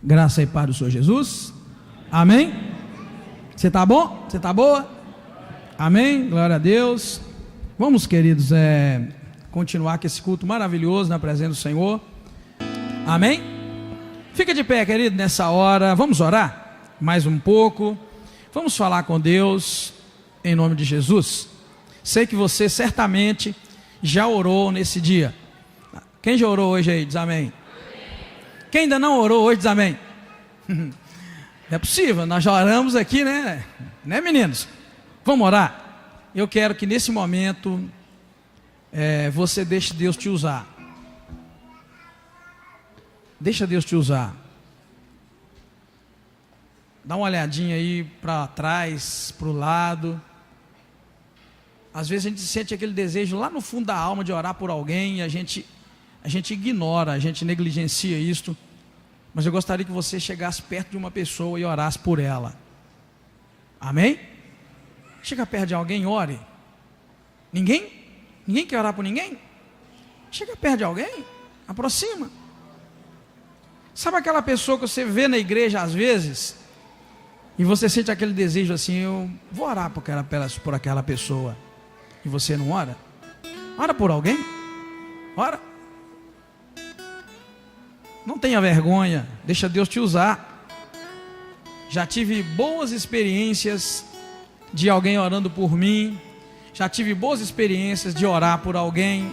Graça e paz do Senhor Jesus. Amém? Você está bom? Você está boa? Amém? Glória a Deus. Vamos, queridos, continuar com esse culto maravilhoso na presença do Senhor. Amém? Fica de pé, querido, nessa hora. Vamos orar mais um pouco. Vamos falar com Deus em nome de Jesus. Sei que você certamente já orou nesse dia. Quem já orou hoje aí? Diz amém. Quem ainda não orou hoje, diz amém. Não é possível, nós já oramos aqui, né? Né, meninos? Vamos orar? Eu quero que nesse momento você deixe Deus te usar. Deixa Deus te usar. Dá uma olhadinha aí para trás, para o lado. Às vezes a gente sente aquele desejo lá no fundo da alma de orar por alguém e a gente ignora, a gente negligencia isto. Mas eu gostaria que você chegasse perto de uma pessoa e orasse por ela. Amém? Chega perto de alguém e ore. Ninguém? Ninguém quer orar por ninguém? Chega perto de alguém, aproxima. Sabe aquela pessoa que você vê na igreja às vezes, e você sente aquele desejo assim, eu vou orar por aquela pessoa, e você não ora? Ora por alguém? Ora. Não tenha vergonha, deixa Deus te usar. Já tive boas experiências de alguém orando por mim, já tive boas experiências de orar por alguém,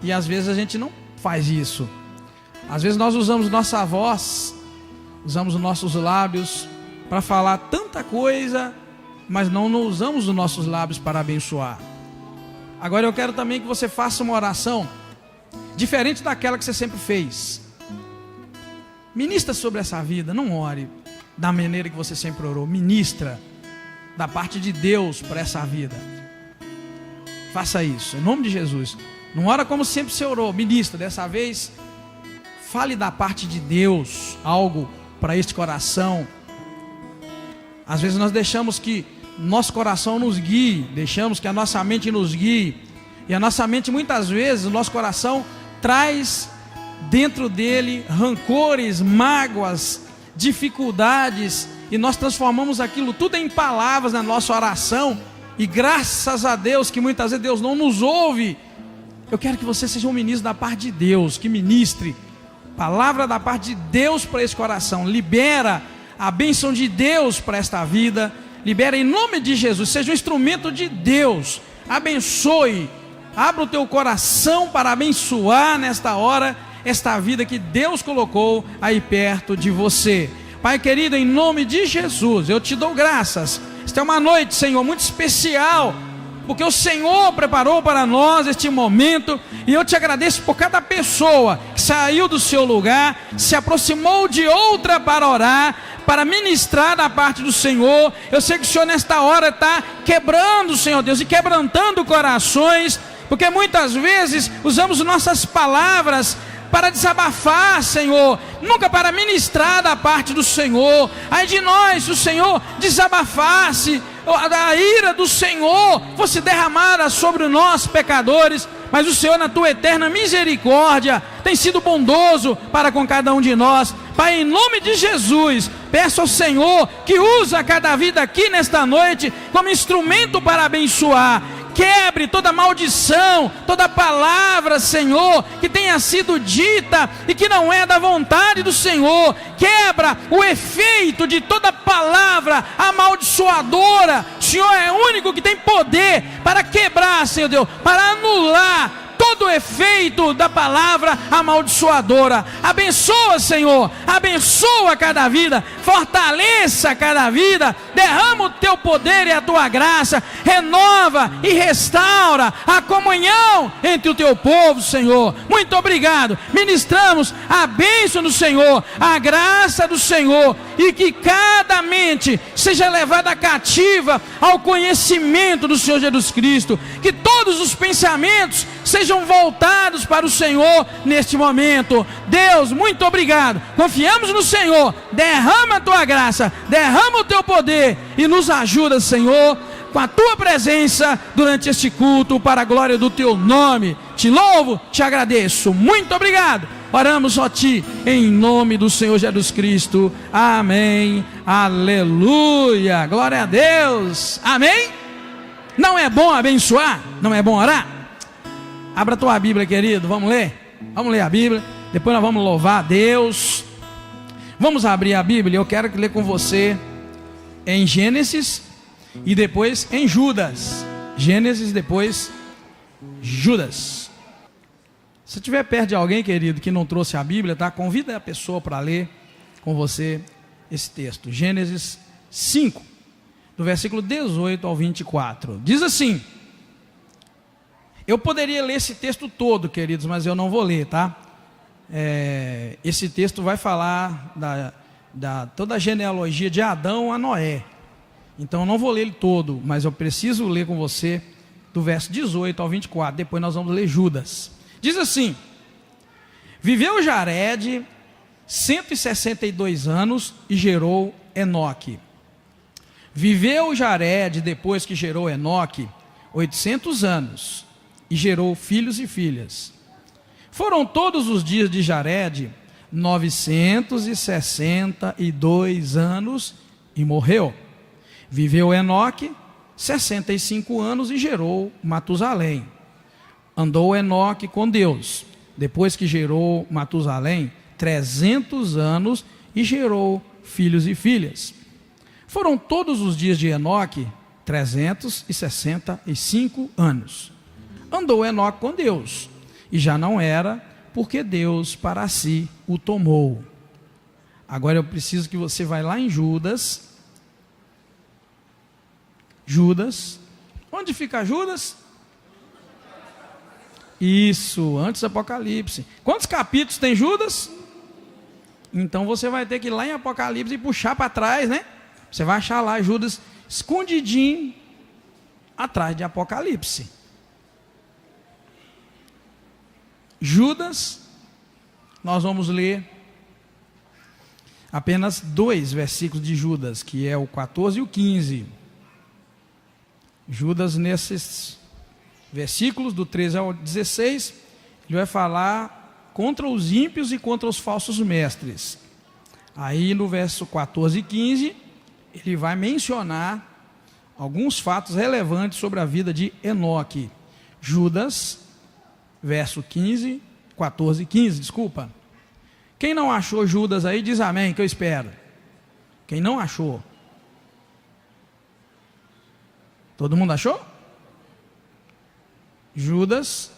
e às vezes a gente não faz isso. Às vezes nós usamos nossa voz, usamos os nossos lábios para falar tanta coisa, mas não usamos os nossos lábios para abençoar. Agora eu quero também que você faça uma oração diferente daquela que você sempre fez. Ministra sobre essa vida, não ore da maneira que você sempre orou. Ministra da parte de Deus para essa vida. Faça isso, em nome de Jesus. Não ora como sempre você orou, ministra. Dessa vez, fale da parte de Deus algo para este coração. Às vezes nós deixamos que nosso coração nos guie, deixamos que a nossa mente nos guie. E a nossa mente, muitas vezes, o nosso coração traz dentro dele rancores, mágoas, dificuldades, e nós transformamos aquilo tudo em palavras na nossa oração, e graças a Deus que muitas vezes Deus não nos ouve. Eu quero que você seja um ministro da parte de Deus, que ministre palavra da parte de Deus para esse coração. Libera a bênção de Deus para esta vida, libera em nome de Jesus, seja um instrumento de Deus, abençoe, abra o teu coração para abençoar nesta hora esta vida que Deus colocou aí perto de você. Pai querido, em nome de Jesus, eu te dou graças. Esta é uma noite, Senhor, muito especial, porque o Senhor preparou para nós este momento, e eu te agradeço por cada pessoa que saiu do seu lugar, se aproximou de outra para orar, para ministrar da parte do Senhor. Eu sei que o Senhor nesta hora está quebrando, Senhor Deus, e quebrantando corações, porque muitas vezes usamos nossas palavras para desabafar, Senhor, nunca para ministrar da parte do Senhor. Ai de nós, se o Senhor desabafasse, a ira do Senhor fosse derramada sobre nós pecadores, mas o Senhor, na tua eterna misericórdia, tem sido bondoso para com cada um de nós. Pai, em nome de Jesus, peço ao Senhor que usa cada vida aqui nesta noite como instrumento para abençoar. Quebre toda maldição, toda palavra, Senhor, que tenha sido dita e que não é da vontade do Senhor. Quebra o efeito de toda palavra amaldiçoadora. O Senhor é o único que tem poder para quebrar, Senhor Deus, para anular todo o efeito da palavra amaldiçoadora. Abençoa, Senhor, abençoa cada vida, fortaleça cada vida, derrama o teu poder e a tua graça, renova e restaura a comunhão entre o teu povo, Senhor. Muito obrigado. Ministramos a bênção do Senhor, a graça do Senhor, e que cada mente seja levada cativa ao conhecimento do Senhor Jesus Cristo, que todos os pensamentos sejam voltados para o Senhor neste momento. Deus, muito obrigado. Confiamos no Senhor. Derrama a tua graça, derrama o teu poder e nos ajuda, Senhor, com a tua presença durante este culto, para a glória do teu nome. Te louvo, te agradeço. Muito obrigado. Oramos a ti, em nome do Senhor Jesus Cristo. Amém. Aleluia. Glória a Deus. Amém. Não é bom abençoar? Não é bom orar? Abra a tua Bíblia, querido. Vamos ler? Vamos ler a Bíblia. Depois nós vamos louvar a Deus. Vamos abrir a Bíblia. Eu quero ler com você em Gênesis e depois em Judas. Gênesis, depois Judas. Se estiver perto de alguém, querido, que não trouxe a Bíblia, tá? Convida a pessoa para ler com você esse texto. Gênesis 5, do versículo 18 ao 24. Diz assim: eu poderia ler esse texto todo, queridos, mas eu não vou ler, tá? Esse texto vai falar da toda a genealogia de Adão a Noé. Então eu não vou ler ele todo, mas eu preciso ler com você do verso 18 ao 24. Depois nós vamos ler Judas. Diz assim: viveu Jared 162 anos e gerou Enoque. Viveu Jared, depois que gerou Enoque, 800 anos e gerou filhos e filhas. Foram todos os dias de Jared 962 anos e morreu. Viveu Enoque 65 anos e gerou Matusalém. Andou Enoque com Deus, depois que gerou Matusalém, 300 anos e gerou filhos e filhas. Foram todos os dias de Enoque 365 anos. Andou Enoque com Deus, e já não era, porque Deus para si o tomou. Agora eu preciso que você vá lá em Judas. Judas. Onde fica Judas? Isso, antes do Apocalipse. Quantos capítulos tem Judas? Então você vai ter que ir lá em Apocalipse e puxar para trás, né? Você vai achar lá Judas escondidinho atrás de Apocalipse. Judas, nós vamos ler apenas 2 versículos de Judas, que é o 14 e o 15. Judas, nesses versículos do 13 ao 16, ele vai falar contra os ímpios e contra os falsos mestres. Aí no verso 14 e 15, ele vai mencionar alguns fatos relevantes sobre a vida de Enoque. Judas, verso 14 e 15, desculpa. Quem não achou Judas aí, diz amém, que eu espero. Quem não achou? Todo mundo achou? Judas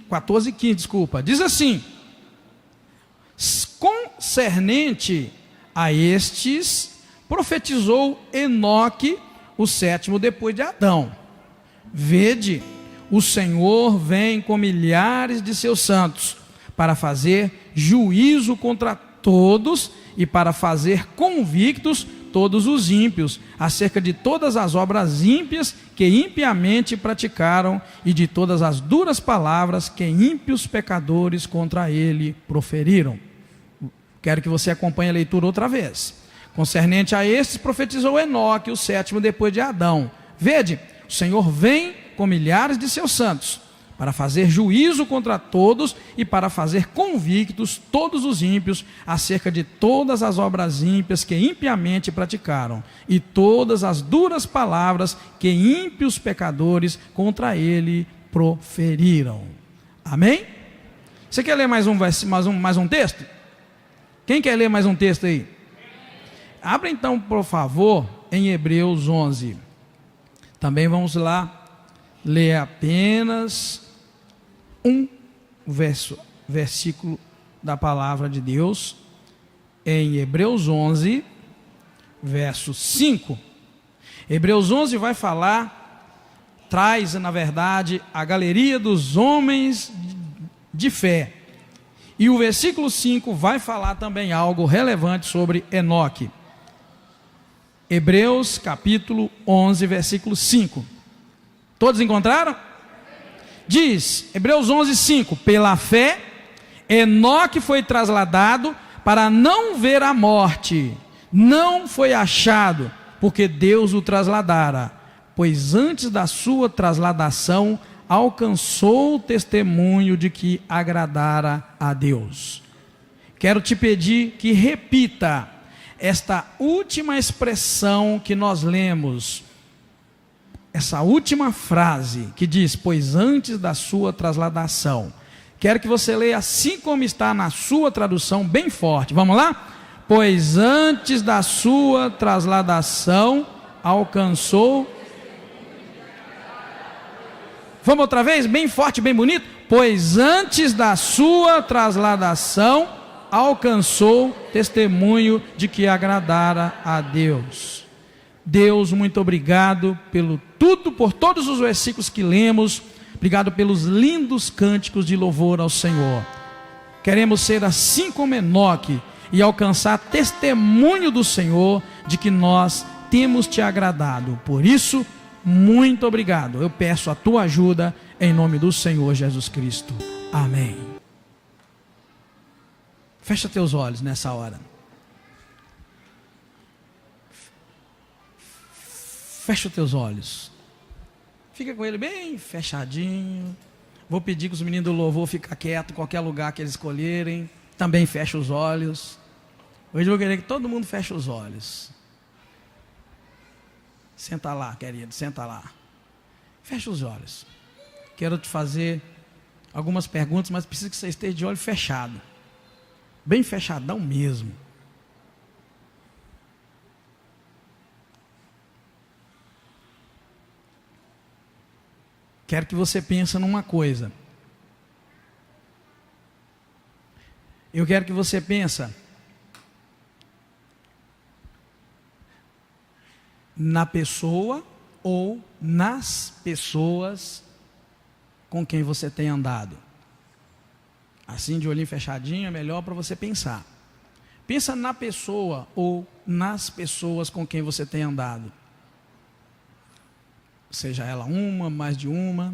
14 e 15, desculpa. Diz assim: concernente a estes, profetizou Enoque, o 7º depois de Adão. Vede, o Senhor vem com milhares de seus santos, para fazer juízo contra todos e para fazer convictos todos os ímpios, acerca de todas as obras ímpias que impiamente praticaram e de todas as duras palavras que ímpios pecadores contra ele proferiram. Quero que você acompanhe a leitura outra vez. Concernente a estes, profetizou Enoque, o 7º depois de Adão. Vede, o Senhor vem com milhares de seus santos, para fazer juízo contra todos e para fazer convictos todos os ímpios acerca de todas as obras ímpias que impiamente praticaram e todas as duras palavras que ímpios pecadores contra ele proferiram. Amém? Você quer ler mais um texto? Quem quer ler mais um texto aí? Abra então, por favor, em Hebreus 11. Também vamos lá ler apenas um versículo da palavra de Deus, em Hebreus 11, verso 5. Hebreus 11 vai falar, traz na verdade a galeria dos homens de fé. E o versículo 5 vai falar também algo relevante sobre Enoque. Hebreus capítulo 11, versículo 5. Todos encontraram? Diz, Hebreus 11, 5. Pela fé, Enoque foi trasladado para não ver a morte. Não foi achado, porque Deus o trasladara, pois antes da sua trasladação alcançou o testemunho de que agradara a Deus. Quero te pedir que repita esta última expressão que nós lemos, essa última frase que diz, pois antes da sua trasladação. Quero que você leia assim como está na sua tradução, bem forte. Vamos lá? Pois antes da sua trasladação alcançou. Vamos outra vez? Bem forte, bem bonito. Pois antes da sua trasladação alcançou testemunho de que agradara a Deus. Deus, muito obrigado por todos os versículos que lemos. Obrigado pelos lindos cânticos de louvor ao Senhor. Queremos ser assim como Enoque e alcançar testemunho do Senhor de que nós temos te agradado. Por isso, muito obrigado. Eu peço a tua ajuda em nome do Senhor Jesus Cristo. Amém. Fecha teus olhos nessa hora. Fecha os teus olhos. Fica com ele bem fechadinho. Vou pedir que os meninos do louvor fiquem quietos em qualquer lugar que eles escolherem. Também fecha os olhos. Hoje eu vou querer que todo mundo feche os olhos. Senta lá, querido, senta lá. Fecha os olhos. Quero te fazer algumas perguntas, mas preciso que você esteja de olho fechado. Bem fechadão mesmo. Quero que você pense numa coisa. Eu quero que você pense na pessoa ou nas pessoas com quem você tem andado. Assim, de olhinho fechadinho, é melhor para você pensar. Pensa na pessoa ou nas pessoas com quem você tem andado. Seja ela uma, mais de uma.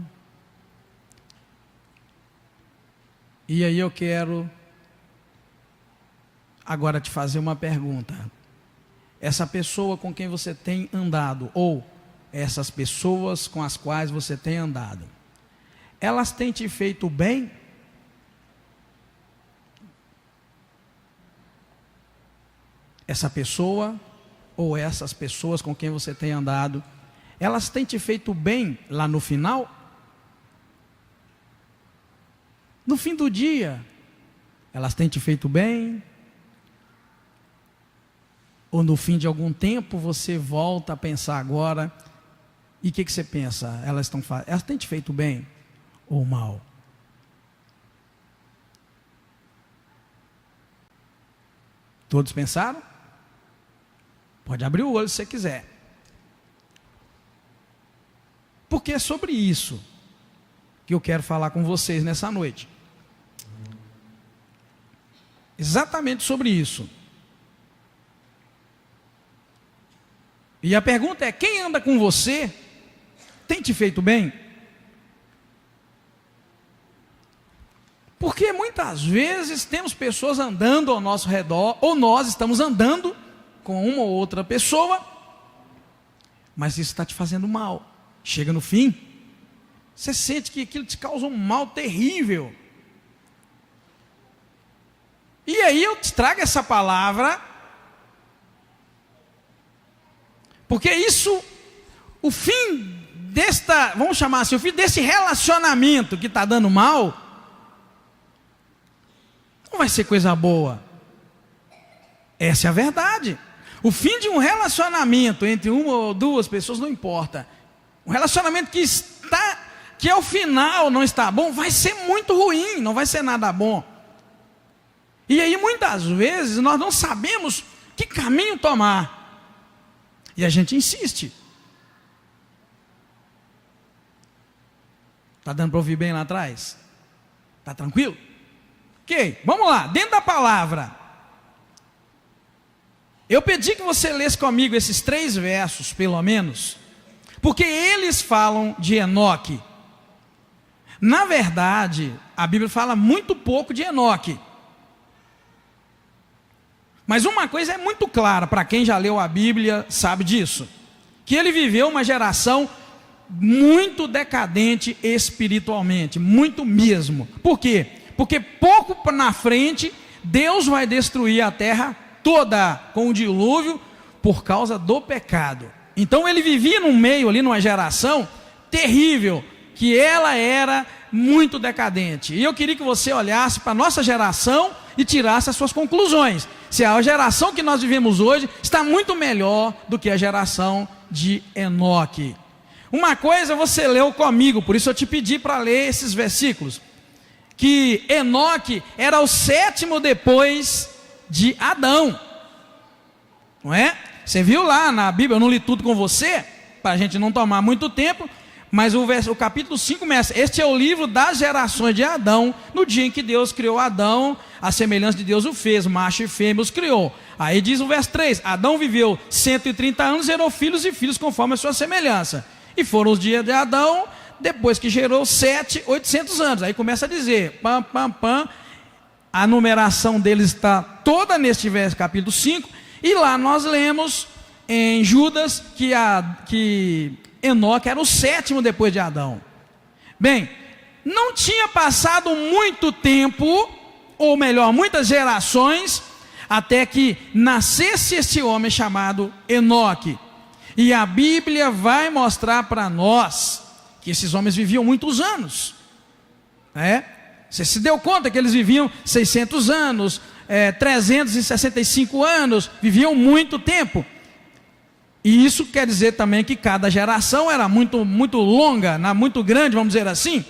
E aí eu quero agora te fazer uma pergunta. Essa pessoa com quem você tem andado, ou essas pessoas com as quais você tem andado, elas têm te feito bem? Essa pessoa ou essas pessoas com quem você tem andado, elas têm te feito bem lá no final? No fim do dia, elas têm te feito bem? Ou no fim de algum tempo você volta a pensar agora, e o que você pensa? Elas têm te feito bem ou mal? Todos pensaram? Pode abrir o olho se você quiser. Porque é sobre isso que eu quero falar com vocês nessa noite. Exatamente sobre isso. E a pergunta é: quem anda com você tem te feito bem? Porque muitas vezes temos pessoas andando ao nosso redor, ou nós estamos andando com uma ou outra pessoa, mas isso está te fazendo mal. Chega no fim, você sente que aquilo te causa um mal terrível. E aí eu te trago essa palavra, porque isso, o fim vamos chamar assim, o fim desse relacionamento que está dando mal, não vai ser coisa boa. Essa é a verdade. O fim de um relacionamento entre uma ou duas pessoas não importa. Um relacionamento que ao final não está bom, vai ser muito ruim, não vai ser nada bom. E aí muitas vezes nós não sabemos que caminho tomar. E a gente insiste. Está dando para ouvir bem lá atrás? Está tranquilo? Ok, vamos lá, dentro da palavra. Eu pedi que você lesse comigo esses 3 versos, pelo menos, porque eles falam de Enoque. Na verdade, a Bíblia fala muito pouco de Enoque. Mas uma coisa é muito clara, para quem já leu a Bíblia sabe disso, que ele viveu uma geração muito decadente espiritualmente, muito mesmo. Por quê? Porque pouco na frente, Deus vai destruir a terra toda com o dilúvio por causa do pecado. Então ele vivia num meio ali, numa geração terrível, que ela era muito decadente. E eu queria que você olhasse para a nossa geração e tirasse as suas conclusões. Se a geração que nós vivemos hoje está muito melhor do que a geração de Enoque. Uma coisa você leu comigo, por isso eu te pedi para ler esses versículos, que Enoque era o 7º depois de Adão, não é? Você viu lá na Bíblia, eu não li tudo com você, para a gente não tomar muito tempo, mas o capítulo 5 começa: este é o livro das gerações de Adão, no dia em que Deus criou Adão, a semelhança de Deus o fez, macho e fêmea os criou. Aí diz o verso 3, Adão viveu 130 anos, gerou filhos e filhos conforme a sua semelhança, e foram os dias de Adão, depois que gerou 800 anos, aí começa a dizer, a numeração deles está toda neste verso, capítulo 5, e lá nós lemos em Judas que Enoque era o 7º depois de Adão. Bem, não tinha passado muito tempo, ou melhor, muitas gerações, até que nascesse esse homem chamado Enoque. E a Bíblia vai mostrar para nós que esses homens viviam muitos anos. Você se deu conta que eles viviam 600 anos, 365 anos, viviam muito tempo. E isso quer dizer também que cada geração era muito longa, muito grande, vamos dizer assim.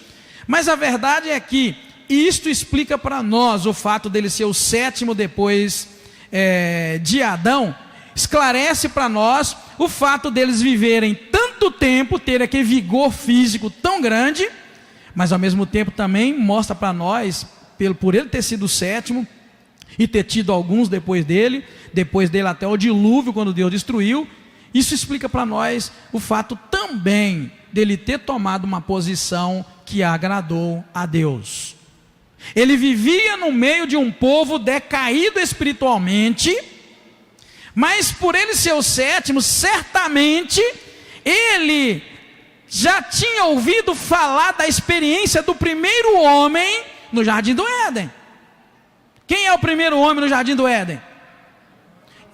Mas a verdade é que isto explica para nós o fato dele ser o 7º depois de Adão. Esclarece para nós o fato deles viverem tanto tempo, ter aquele vigor físico tão grande, mas ao mesmo tempo também mostra para nós, por ele ter sido o 7º, e ter tido alguns depois dele até o dilúvio, quando Deus destruiu. Isso explica para nós o fato também dele ter tomado uma posição que agradou a Deus. Ele vivia no meio de um povo decaído espiritualmente, mas por ele ser o 7º, certamente ele já tinha ouvido falar da experiência do primeiro homem no Jardim do Éden. Quem é o primeiro homem no Jardim do Éden?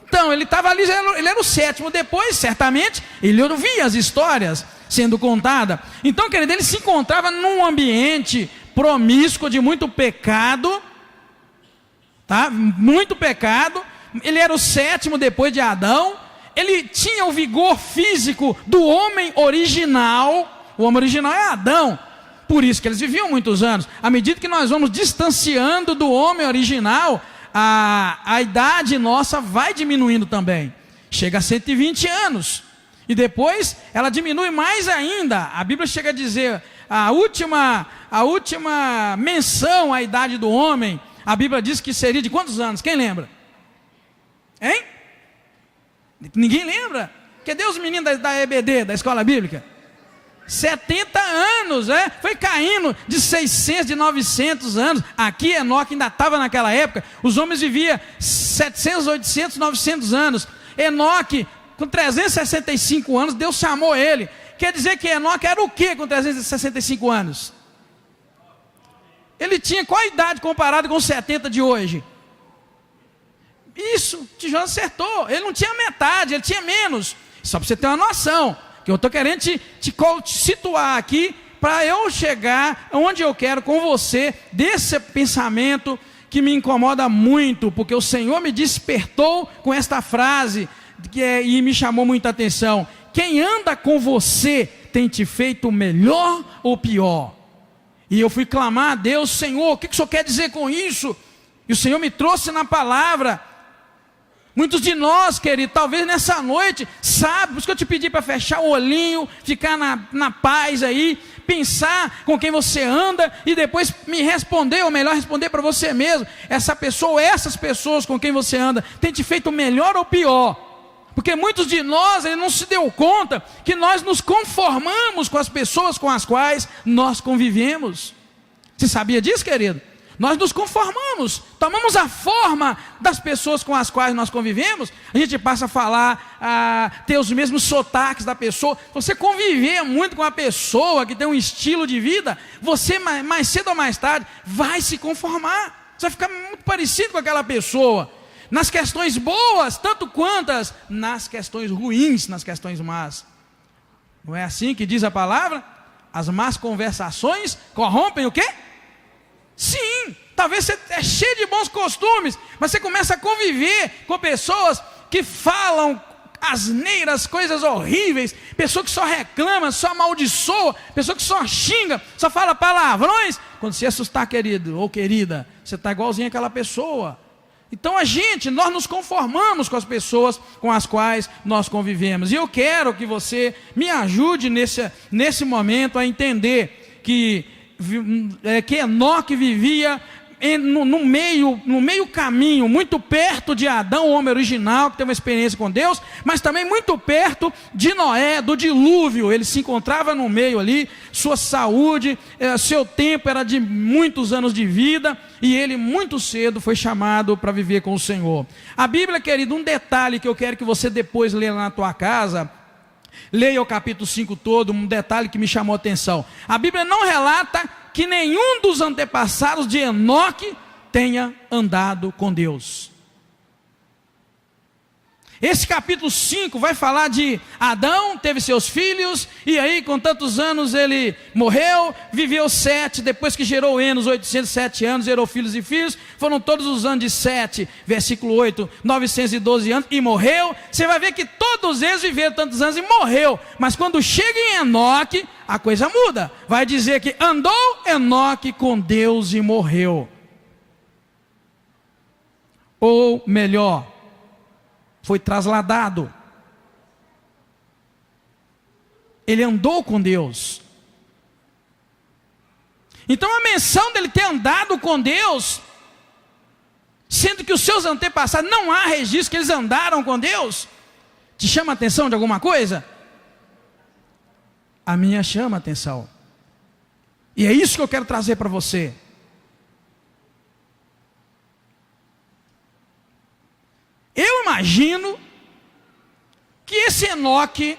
Então, ele estava ali, ele era o 7º depois, certamente, ele ouvia as histórias sendo contadas. Então, querido, ele se encontrava num ambiente promíscuo de muito pecado, tá? Muito pecado. Ele era o 7º depois de Adão. Ele tinha o vigor físico do homem original. O homem original é Adão. Por isso que eles viviam muitos anos. À medida que nós vamos distanciando do homem original, a idade nossa vai diminuindo também. Chega a 120 anos. E depois ela diminui mais ainda. A Bíblia chega a dizer, a última menção à idade do homem, a Bíblia diz que seria de quantos anos? Quem lembra? Hein? Ninguém lembra? Cadê os meninos da EBD, da escola bíblica? 70 anos, foi caindo de 600, de 900 anos. Aqui Enoque ainda estava naquela época. Os homens viviam 700, 800, 900 anos. Enoque, com 365 anos, Deus chamou ele. Quer dizer que Enoque era o que com 365 anos? Ele tinha qual a idade comparado com os 70 de hoje? Isso, Tijão acertou. Ele não tinha metade, ele tinha menos. Só para você ter uma noção, que eu estou querendo te situar aqui, para eu chegar onde eu quero com você, desse pensamento que me incomoda muito, porque o Senhor me despertou com esta frase, e me chamou muita atenção. Quem anda com você tem te feito melhor ou pior? E eu fui clamar a Deus, Senhor, o que o Senhor quer dizer com isso? E o Senhor me trouxe na palavra. Muitos de nós, querido, talvez nessa noite, sabe, por isso que eu te pedi para fechar o olhinho, ficar na paz aí, pensar com quem você anda e depois me responder, ou melhor, responder para você mesmo. Essa pessoa ou essas pessoas com quem você anda, tem te feito melhor ou pior? Porque muitos de nós, ele não se deu conta que nós nos conformamos com as pessoas com as quais nós convivemos. Você sabia disso, querido? Nós nos conformamos, tomamos a forma das pessoas com as quais nós convivemos, a gente passa a falar, a ter os mesmos sotaques da pessoa. Você conviver muito com uma pessoa que tem um estilo de vida, você mais cedo ou mais tarde vai se conformar, você vai ficar muito parecido com aquela pessoa, nas questões boas, tanto quantas nas questões ruins, nas questões más. Não é assim que diz a palavra? As más conversações corrompem o quê? Sim, talvez você é cheio de bons costumes, mas você começa a conviver com pessoas que falam asneiras, coisas horríveis, pessoa que só reclama, só amaldiçoa, pessoa que só xinga, só fala palavrões. Quando se assustar, querido ou querida, você está igualzinho àquela pessoa. Então nós nos conformamos com as pessoas com as quais nós convivemos. E eu quero que você me ajude nesse momento a entender que Enoque vivia no meio caminho, muito perto de Adão, o homem original, que teve uma experiência com Deus, mas também muito perto de Noé, do dilúvio. Ele se encontrava no meio ali, sua saúde, seu tempo era de muitos anos de vida, e ele muito cedo foi chamado para viver com o Senhor. A Bíblia, querido, um detalhe que eu quero que você depois leia na tua casa, leia o capítulo 5 todo, um detalhe que me chamou a atenção. A Bíblia não relata que nenhum dos antepassados de Enoque tenha andado com Deus. Esse capítulo 5 vai falar de Adão, teve seus filhos, e aí com tantos anos ele morreu, viveu 7, depois que gerou Enos, 807 anos, gerou filhos e filhos, foram todos os anos de 7, versículo 8, 912 anos, e morreu. Você vai ver que todos eles viveram tantos anos e morreu, mas quando chega em Enoque, a coisa muda, vai dizer que andou Enoque com Deus e morreu. Ou melhor, foi trasladado. Ele andou com Deus. Então a menção dele ter andado com Deus, sendo que os seus antepassados, não há registro que eles andaram com Deus, te chama a atenção de alguma coisa? A minha chama a atenção. E é isso que eu quero trazer para você. Eu imagino que esse Enoque,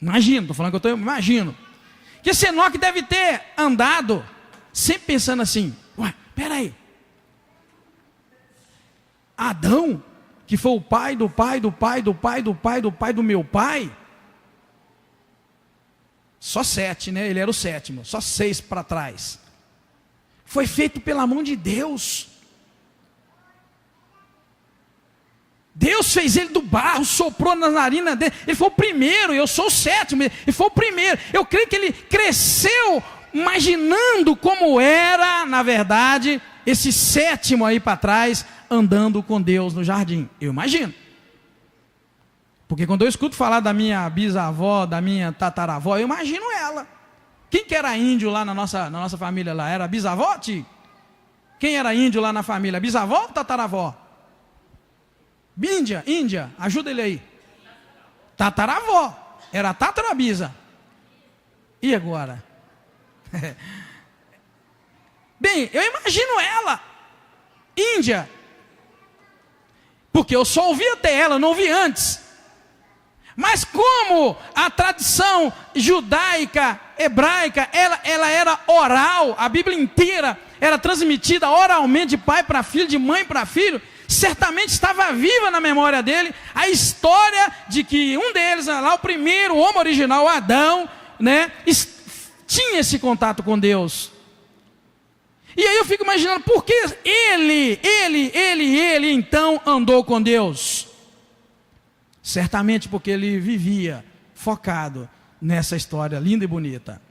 estou falando que eu imagino, que esse Enoque deve ter andado, sempre pensando assim, peraí, Adão, que foi o pai do pai do pai do pai do pai do pai do meu pai, só 7, né? Ele era o 7º, só 6 para trás, foi feito pela mão de Deus. Deus fez ele do barro, soprou na narina dele, ele foi o primeiro, eu sou o 7º, ele foi o primeiro. Eu creio que ele cresceu imaginando como era, na verdade, esse 7º aí para trás, andando com Deus no jardim. Eu imagino. Porque quando eu escuto falar da minha bisavó, da minha tataravó, eu imagino ela. Quem que era índio lá na nossa família lá? Era bisavó, tio? Quem era índio lá na família? Bisavó ou tataravó? Índia, ajuda ele aí. Tataravó, era tatarabisa. E agora? Bem, eu imagino ela, Índia, porque eu só ouvi até ela, não ouvi antes. Mas como a tradição judaica, hebraica, ela era oral, a Bíblia inteira era transmitida oralmente de pai para filho, de mãe para filho, certamente estava viva na memória dele a história de que um deles, lá o primeiro, o homem original, Adão, né, tinha esse contato com Deus. E aí eu fico imaginando, por que ele então andou com Deus? Certamente porque ele vivia focado nessa história linda e bonita.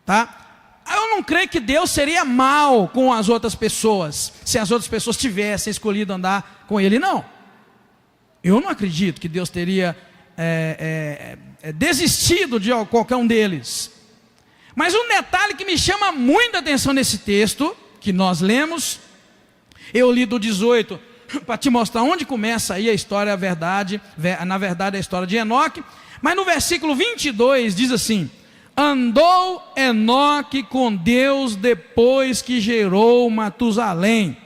Tá? Eu não creio que Deus seria mal com as outras pessoas, se as outras pessoas tivessem escolhido andar com ele, não. Eu não acredito que Deus teria desistido de qualquer um deles. Mas um detalhe que me chama muita atenção nesse texto, que nós lemos, eu li do 18, para te mostrar onde começa aí a história, na verdade a história de Enoque, mas no versículo 22 diz assim: andou Enoque com Deus depois que gerou Matusalém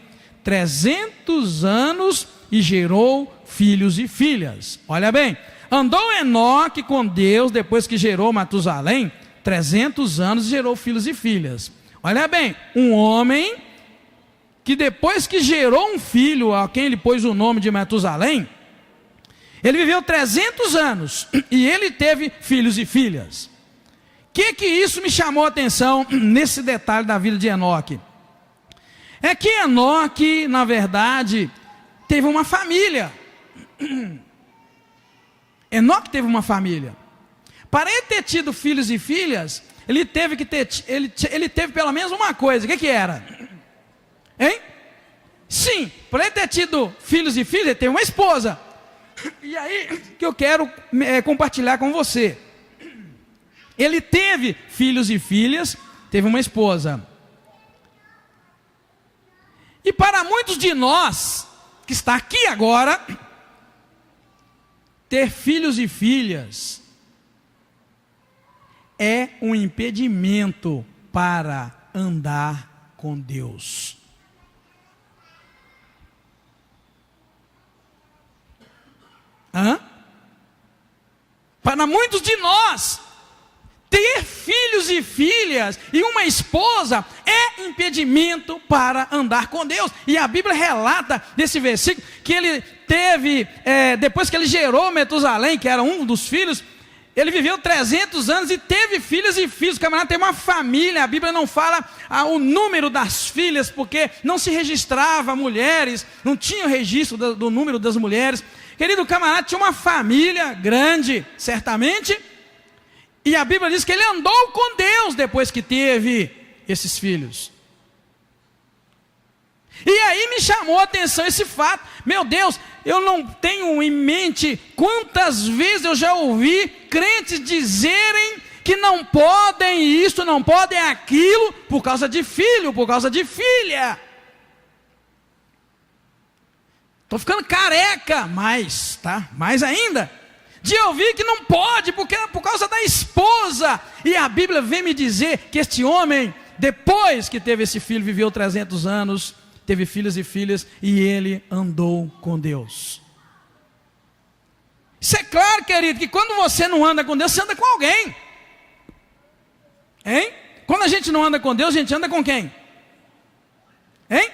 300 anos e gerou filhos e filhas. Olha bem, andou Enoque com Deus depois que gerou Matusalém 300 anos e gerou filhos e filhas. Olha bem, um homem que depois que gerou um filho, a quem ele pôs o nome de Matusalém, ele viveu 300 anos e ele teve filhos e filhas. O que isso me chamou a atenção nesse detalhe da vida de Enoque? É que Enoque, na verdade, teve uma família. Enoque teve uma família. Para ele ter tido filhos e filhas, ele teve pelo menos uma coisa. O que era? Hein? Sim, para ele ter tido filhos e filhas, ele teve uma esposa. E aí que eu quero compartilhar com você. Ele teve filhos e filhas, teve uma esposa. E para muitos de nós, que está aqui agora, ter filhos e filhas é um impedimento para andar com Deus. Para muitos de nós, ter filhos e filhas e uma esposa é impedimento para andar com Deus. E a Bíblia relata nesse versículo que ele teve, depois que ele gerou Metusalém, que era um dos filhos, ele viveu 300 anos e teve filhos e filhos. O camarada tem uma família. A Bíblia não fala o número das filhas, porque não se registrava mulheres, não tinha o registro do número das mulheres. Querido, o camarada tinha uma família grande, certamente, e a Bíblia diz que ele andou com Deus depois que teve esses filhos. E aí me chamou a atenção esse fato. Meu Deus, eu não tenho em mente quantas vezes eu já ouvi crentes dizerem que não podem isso, não podem aquilo, por causa de filho, por causa de filha. Estou ficando careca, mais ainda, de ouvir que não pode, porque é por causa da esposa. E a Bíblia vem me dizer que este homem, depois que teve esse filho, viveu 300 anos, teve filhos e filhas, e ele andou com Deus. Isso é claro, querido, que quando você não anda com Deus, você anda com alguém. Hein? Quando a gente não anda com Deus, a gente anda com quem? Hein?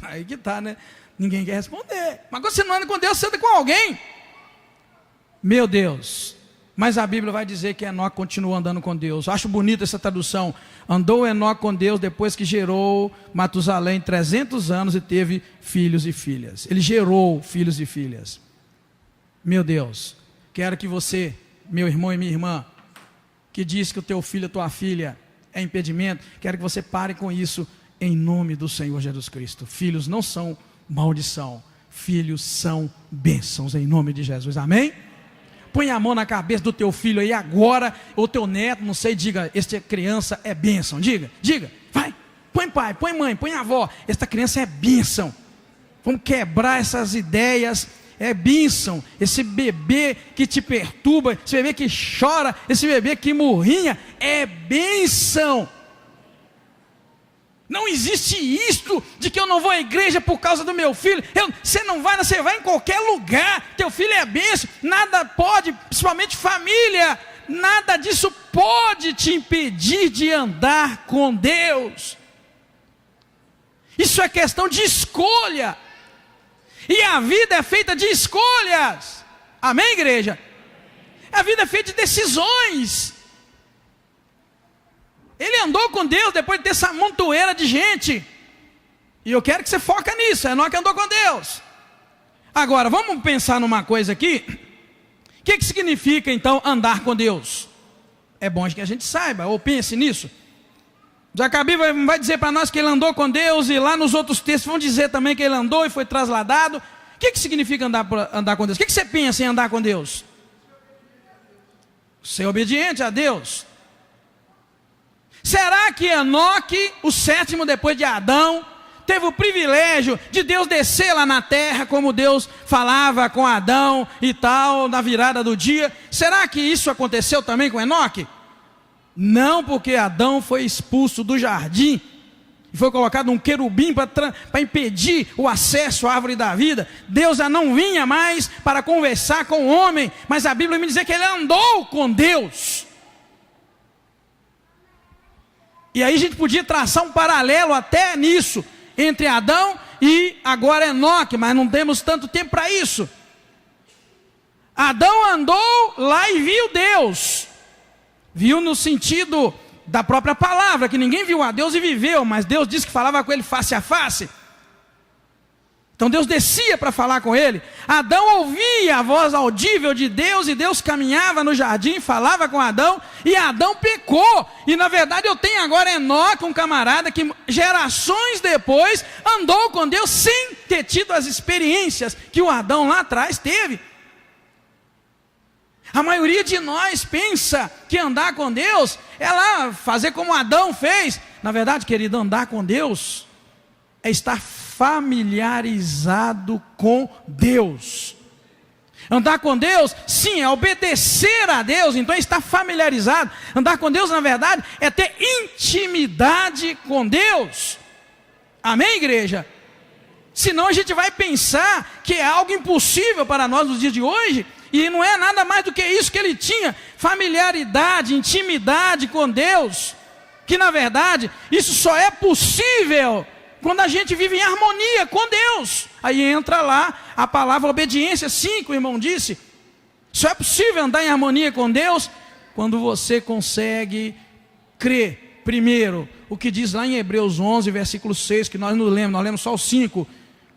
Aí que tá, né? Ninguém quer responder. Mas quando você não anda com Deus, você anda com alguém. Meu Deus. Mas a Bíblia vai dizer que Enoque continuou andando com Deus. Acho bonita essa tradução. Andou Enoque com Deus depois que gerou Matusalém 300 anos e teve filhos e filhas. Ele gerou filhos e filhas. Meu Deus. Quero que você, meu irmão e minha irmã, que diz que o teu filho, a tua filha é impedimento, quero que você pare com isso em nome do Senhor Jesus Cristo. Filhos não são maldição, filhos são bênçãos em nome de Jesus, amém? Põe a mão na cabeça do teu filho aí agora, ou teu neto, não sei, diga, esta criança é bênção, diga, vai, põe pai, põe mãe, põe avó, esta criança é bênção. Vamos quebrar essas ideias, é bênção. Esse bebê que te perturba, esse bebê que chora, esse bebê que murrinha, é bênção. Não existe isto de que eu não vou à igreja por causa do meu filho. Você não vai, você vai em qualquer lugar. Teu filho é bênção. Nada pode, principalmente família, nada disso pode te impedir de andar com Deus. Isso é questão de escolha. E a vida é feita de escolhas. Amém, igreja? A vida é feita de decisões. Ele andou com Deus depois de ter essa montoeira de gente. E eu quero que você foca nisso. Enoque andou com Deus. Agora, vamos pensar numa coisa aqui. O que significa então andar com Deus? É bom que a gente saiba, ou pense nisso. Já que a Bíblia vai dizer para nós que ele andou com Deus, e lá nos outros textos vão dizer também que ele andou e foi trasladado. O que significa andar com Deus? O que você pensa em andar com Deus? Ser obediente a Deus. Será que Enoque, o sétimo depois de Adão, teve o privilégio de Deus descer lá na terra, como Deus falava com Adão e tal, na virada do dia. Será que isso aconteceu também com Enoque? Não, porque Adão foi expulso do jardim, e foi colocado um querubim para impedir o acesso à árvore da vida. Deus já não vinha mais para conversar com o homem, mas a Bíblia me diz que ele andou com Deus. E aí a gente podia traçar um paralelo até nisso, entre Adão e agora Enoque, mas não temos tanto tempo para isso. Adão andou lá e viu Deus. Viu no sentido da própria palavra, que ninguém viu a Deus e viveu, mas Deus disse que falava com ele face a face. Então Deus descia para falar com ele. Adão ouvia a voz audível de Deus, e Deus caminhava no jardim, falava com Adão, e Adão pecou. E na verdade eu tenho agora Enoque, um camarada que gerações depois andou com Deus sem ter tido as experiências que o Adão lá atrás teve. A maioria de nós pensa que andar com Deus é lá fazer como Adão fez. Na verdade, querido, andar com Deus é estar familiarizado com Deus. Andar com Deus, sim, é obedecer a Deus, então é estar familiarizado. Andar com Deus, na verdade, é ter intimidade com Deus. Amém, igreja? Senão a gente vai pensar que é algo impossível para nós nos dias de hoje, e não é nada mais do que isso que ele tinha: familiaridade, intimidade com Deus. Que na verdade, isso só é possível quando a gente vive em harmonia com Deus. Aí entra lá a palavra obediência, sim, que o irmão disse. Só é possível andar em harmonia com Deus quando você consegue crer, primeiro, o que diz lá em Hebreus 11, versículo 6, que nós não lemos, nós lemos só o 5,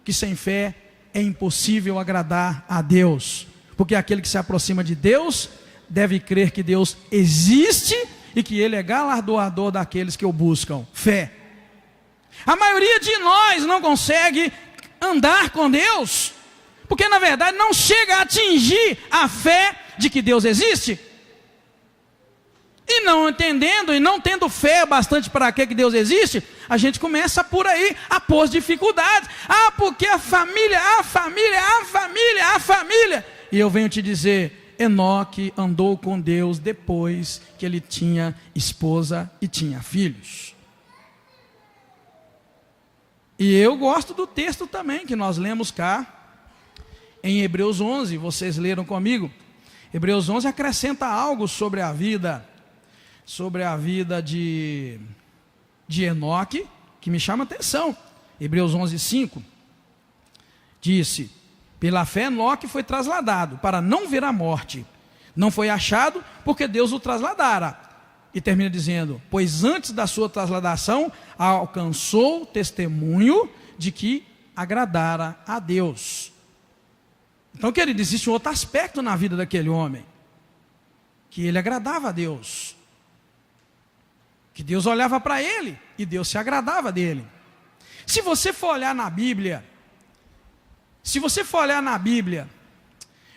que sem fé é impossível agradar a Deus. Porque aquele que se aproxima de Deus deve crer que Deus existe e que Ele é galardoador daqueles que o buscam. Fé. A maioria de nós não consegue andar com Deus, porque na verdade não chega a atingir a fé de que Deus existe. E não entendendo e não tendo fé bastante para que Deus existe, a gente começa por aí a pôr dificuldades. Ah, porque a família. E eu venho te dizer, Enoque andou com Deus depois que ele tinha esposa e tinha filhos. E eu gosto do texto também que nós lemos cá, em Hebreus 11, vocês leram comigo. Hebreus 11 acrescenta algo sobre a vida de Enoque, que me chama a atenção. Hebreus 11, 5, disse: pela fé Enoque foi trasladado para não ver a morte. Não foi achado porque Deus o trasladara. E termina dizendo: pois antes da sua trasladação alcançou testemunho de que agradara a Deus. Então, querido, existe um outro aspecto na vida daquele homem, que ele agradava a Deus, que Deus olhava para ele e Deus se agradava dele. Se você for olhar na Bíblia,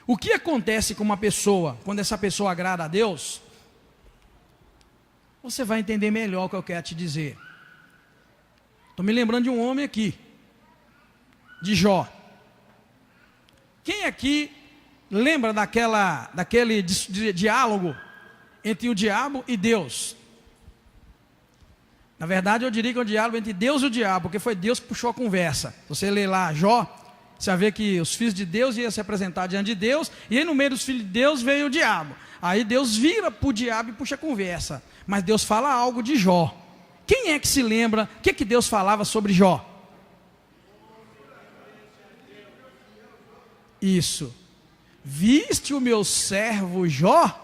o que acontece com uma pessoa quando essa pessoa agrada a Deus, você vai entender melhor o que eu quero te dizer. Estou me lembrando de um homem aqui, de Jó. Quem aqui lembra daquele diálogo entre o diabo e Deus? Na verdade, eu diria que é o diálogo entre Deus e o diabo, porque foi Deus que puxou a conversa. Você lê lá Jó, você vai ver que os filhos de Deus iam se apresentar diante de Deus, e aí no meio dos filhos de Deus veio o diabo. Aí Deus vira para o diabo e puxa a conversa. Mas Deus fala algo de Jó. Quem é que se lembra? O que Deus falava sobre Jó? Isso. Viste o meu servo Jó?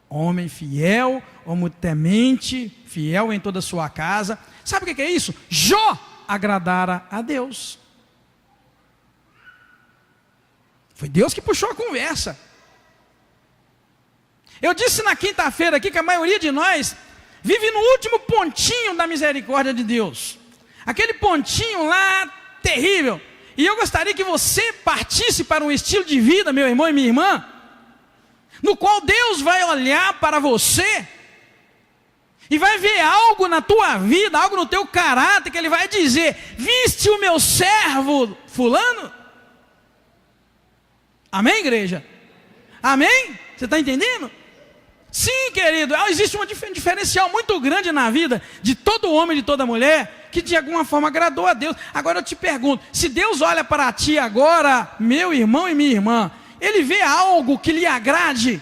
Homem fiel, homem temente, fiel em toda a sua casa. Sabe o que é isso? Jó agradara a Deus. Foi Deus que puxou a conversa. Eu disse na quinta-feira aqui que a maioria de nós vive no último pontinho da misericórdia de Deus. Aquele pontinho lá terrível. E eu gostaria que você partisse para um estilo de vida, meu irmão e minha irmã, no qual Deus vai olhar para você E vai ver algo na tua vida, algo no teu caráter, que ele vai dizer: viste o meu servo fulano? Amém, igreja? Amém? Você está entendendo? Sim, querido, existe um diferencial muito grande na vida de todo homem e de toda mulher, que de alguma forma agradou a Deus. Agora eu te pergunto, se Deus olha para ti agora, meu irmão e minha irmã, Ele vê algo que lhe agrade?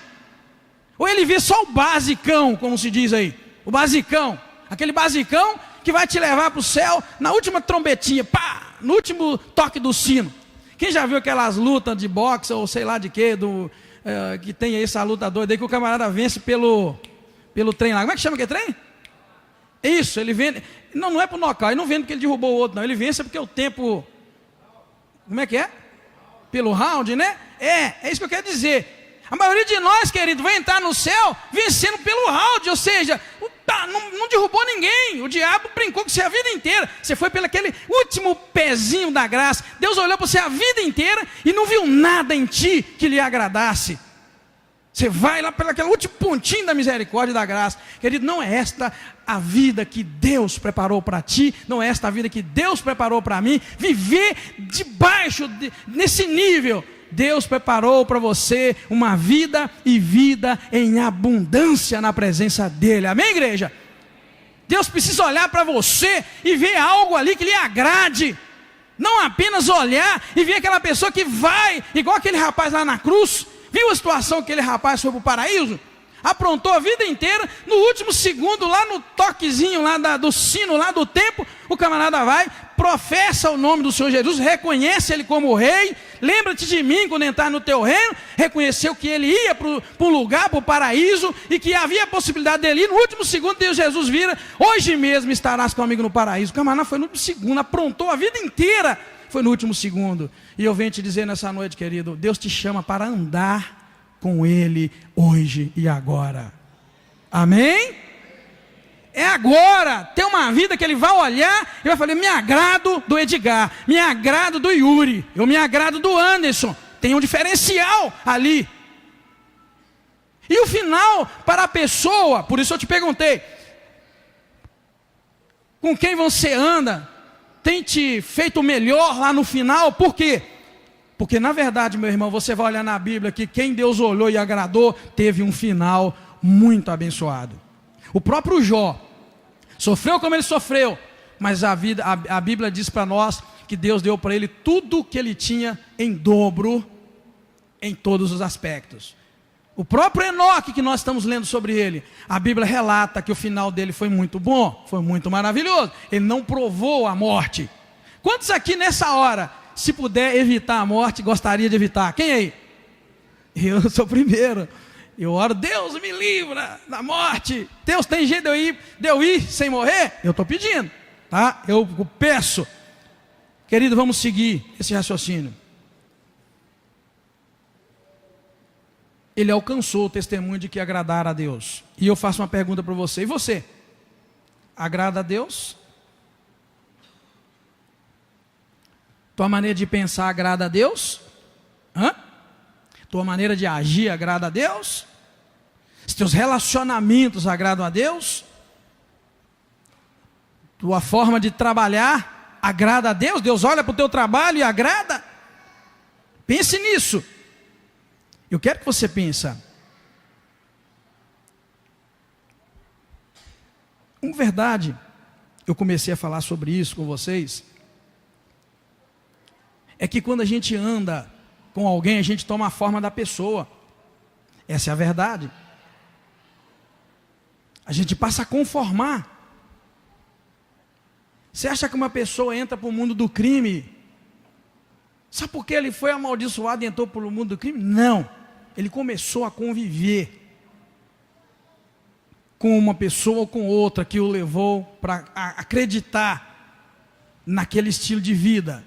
Ou Ele vê só o basicão, como se diz aí? O basicão, aquele basicão que vai te levar para o céu na última trombetinha, pá, no último toque do sino. Quem já viu aquelas lutas de boxe ou sei lá de quê, que tem aí essa luta doida aí, que o camarada vence pelo trem lá? Como é que chama aquele trem? Isso, ele vence. Não é por nocaute, ele não vence porque ele derrubou o outro, não. Ele vence porque o tempo. Como é que é? Pelo round, né? É isso que eu quero dizer. A maioria de nós, querido, vai entrar no céu vencendo pelo round, ou seja, não derrubou ninguém. O diabo brincou com você a vida inteira. Você foi pelo aquele último pezinho da graça. Deus olhou para você a vida inteira e não viu nada em ti que lhe agradasse. Você vai lá pelo aquele último pontinho da misericórdia e da graça. Querido, não é esta a vida que Deus preparou para ti, não é esta a vida que Deus preparou para mim. Viver debaixo, nesse nível. Deus preparou para você uma vida e vida em abundância na presença dEle. Amém, igreja? Deus precisa olhar para você e ver algo ali que lhe agrade. Não apenas olhar e ver aquela pessoa que vai, igual aquele rapaz lá na cruz. Viu a situação que aquele rapaz foi para o paraíso? Aprontou a vida inteira, no último segundo, lá no toquezinho lá do sino, lá do tempo, o camarada vai, professa o nome do Senhor Jesus, reconhece Ele como rei, lembra-te de mim quando entrar no teu reino, reconheceu que ele ia para um lugar, para o paraíso, e que havia a possibilidade dele ir. No último segundo, Deus Jesus vira: hoje mesmo estarás comigo no paraíso. O camarada foi no último segundo, aprontou a vida inteira, foi no último segundo. E eu venho te dizer nessa noite, querido, Deus te chama para andar com Ele hoje e agora. Amém? É agora. Tem uma vida que Ele vai olhar e vai falar: me agrado do Edgar, me agrado do Yuri, eu me agrado do Anderson. Tem um diferencial ali. E o final para a pessoa, por isso eu te perguntei, com quem você anda, tem te feito melhor lá no final? Por quê? Porque na verdade, meu irmão, você vai olhar na Bíblia que quem Deus olhou e agradou, teve um final muito abençoado. O próprio Jó sofreu como ele sofreu, mas a Bíblia diz para nós que Deus deu para ele tudo o que ele tinha em dobro, em todos os aspectos. O próprio Enoque, que nós estamos lendo sobre ele, a Bíblia relata que o final dele foi muito bom, foi muito maravilhoso. Ele não provou a morte. Quantos aqui nessa hora, se puder evitar a morte, gostaria de evitar? Quem aí? Eu sou o primeiro. Eu oro: Deus me livra da morte. Deus, tem jeito de eu ir sem morrer? Eu estou pedindo, tá? Eu peço. Querido, vamos seguir esse raciocínio. Ele alcançou o testemunho de que agradara a Deus. E eu faço uma pergunta para você: e você? Agrada a Deus? Tua maneira de pensar agrada a Deus? Tua maneira de agir agrada a Deus? Os teus relacionamentos agradam a Deus? Tua forma de trabalhar agrada a Deus? Deus olha para o teu trabalho e agrada? Pense nisso. Eu quero que você pense. Uma verdade, eu comecei a falar sobre isso com vocês, é que quando a gente anda com alguém, a gente toma a forma da pessoa. Essa é a verdade. A gente passa a conformar. Você acha que uma pessoa entra para o mundo do crime? Sabe por que ele foi amaldiçoado e entrou para o mundo do crime? Não. Ele começou a conviver com uma pessoa ou com outra que o levou para acreditar naquele estilo de vida.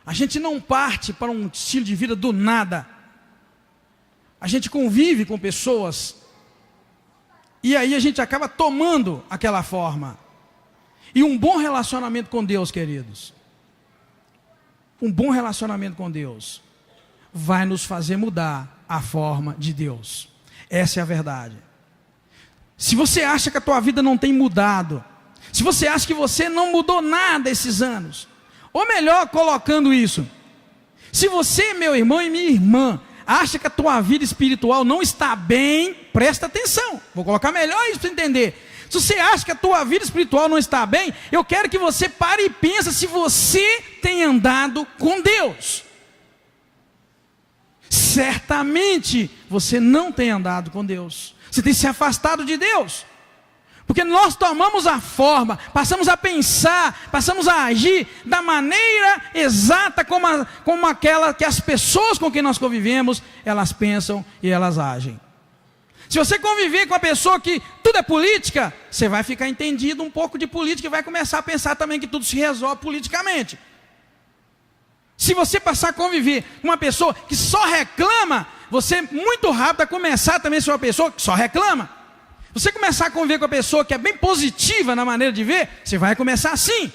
A gente não parte para um estilo de vida do nada. A gente convive com pessoas e aí a gente acaba tomando aquela forma. E um bom relacionamento com Deus, queridos, um bom relacionamento com Deus vai nos fazer mudar a forma de Deus. Essa é a verdade. Se você acha que a tua vida não tem mudado, se você acha que você não mudou nada esses anos, ou melhor, colocando isso, se você, meu irmão e minha irmã, acha que a tua vida espiritual não está bem, presta atenção, vou colocar melhor isso para você entender. Se você acha que a tua vida espiritual não está bem, eu quero que você pare e pense se você tem andado com Deus. Certamente você não tem andado com Deus. Você tem se afastado de Deus. Porque nós tomamos a forma, passamos a pensar, passamos a agir da maneira exata como aquela que as pessoas com quem nós convivemos, elas pensam e elas agem. Se você conviver com a pessoa que tudo é política, você vai ficar entendido um pouco de política e vai começar a pensar também que tudo se resolve politicamente. Se você passar a conviver com uma pessoa que só reclama, você muito rápido vai começar também a ser uma pessoa que só reclama. Você começar a conviver com a pessoa que é bem positiva na maneira de ver, você vai começar assim.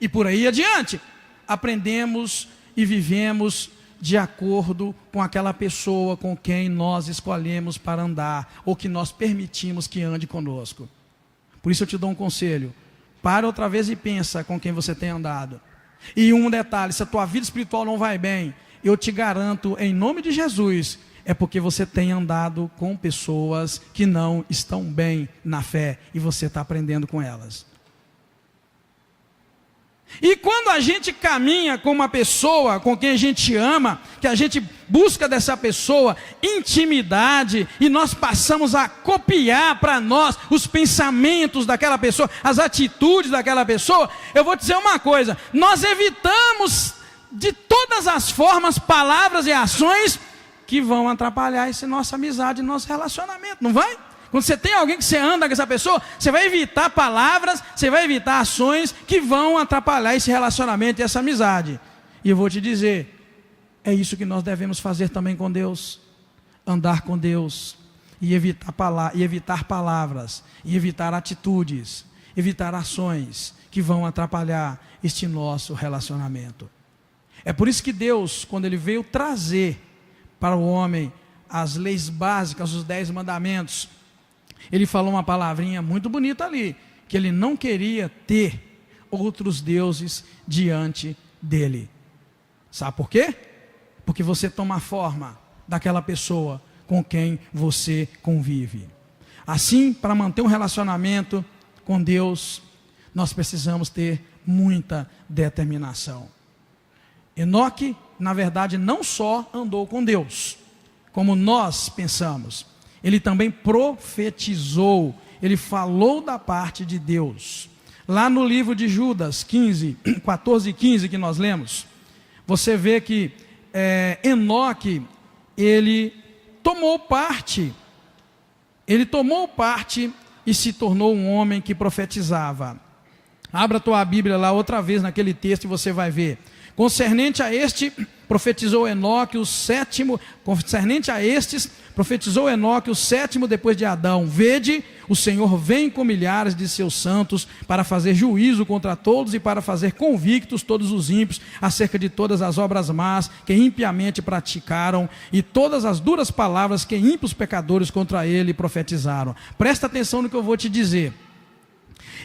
E por aí adiante. Aprendemos e vivemos de acordo com aquela pessoa com quem nós escolhemos para andar, ou que nós permitimos que ande conosco. Por isso eu te dou um conselho. Para outra vez e pensa com quem você tem andado. E um detalhe, se a tua vida espiritual não vai bem, eu te garanto, em nome de Jesus, é porque você tem andado com pessoas que não estão bem na fé, e você está aprendendo com elas. E quando a gente caminha com uma pessoa com quem a gente ama, que a gente busca dessa pessoa intimidade, e nós passamos a copiar para nós os pensamentos daquela pessoa, as atitudes daquela pessoa, eu vou te dizer uma coisa, nós evitamos de todas as formas, palavras e ações que vão atrapalhar essa nossa amizade, nosso relacionamento, não vai? Quando você tem alguém que você anda com essa pessoa, você vai evitar palavras, você vai evitar ações que vão atrapalhar esse relacionamento e essa amizade. E eu vou te dizer, é isso que nós devemos fazer também com Deus. Andar com Deus e evitar palavras, e evitar atitudes, evitar ações que vão atrapalhar este nosso relacionamento. É por isso que Deus, quando Ele veio trazer para o homem as leis básicas, os 10 mandamentos, Ele falou uma palavrinha muito bonita ali, que Ele não queria ter outros deuses diante dEle. Sabe por quê? Porque você toma a forma daquela pessoa com quem você convive. Assim, para manter um relacionamento com Deus, nós precisamos ter muita determinação. Enoque, na verdade, não só andou com Deus, como nós pensamos, ele também profetizou, ele falou da parte de Deus. Lá no livro de Judas 14 e 15 que nós lemos, você vê que Enoque, ele tomou parte e se tornou um homem que profetizava. Abra a tua Bíblia lá outra vez naquele texto e você vai ver. Concernente a este, profetizou Enoque o sétimo, depois de Adão. Vede, o Senhor vem com milhares de seus santos para fazer juízo contra todos e para fazer convictos todos os ímpios acerca de todas as obras más que impiamente praticaram e todas as duras palavras que ímpios pecadores contra ele profetizaram. Presta atenção no que eu vou te dizer.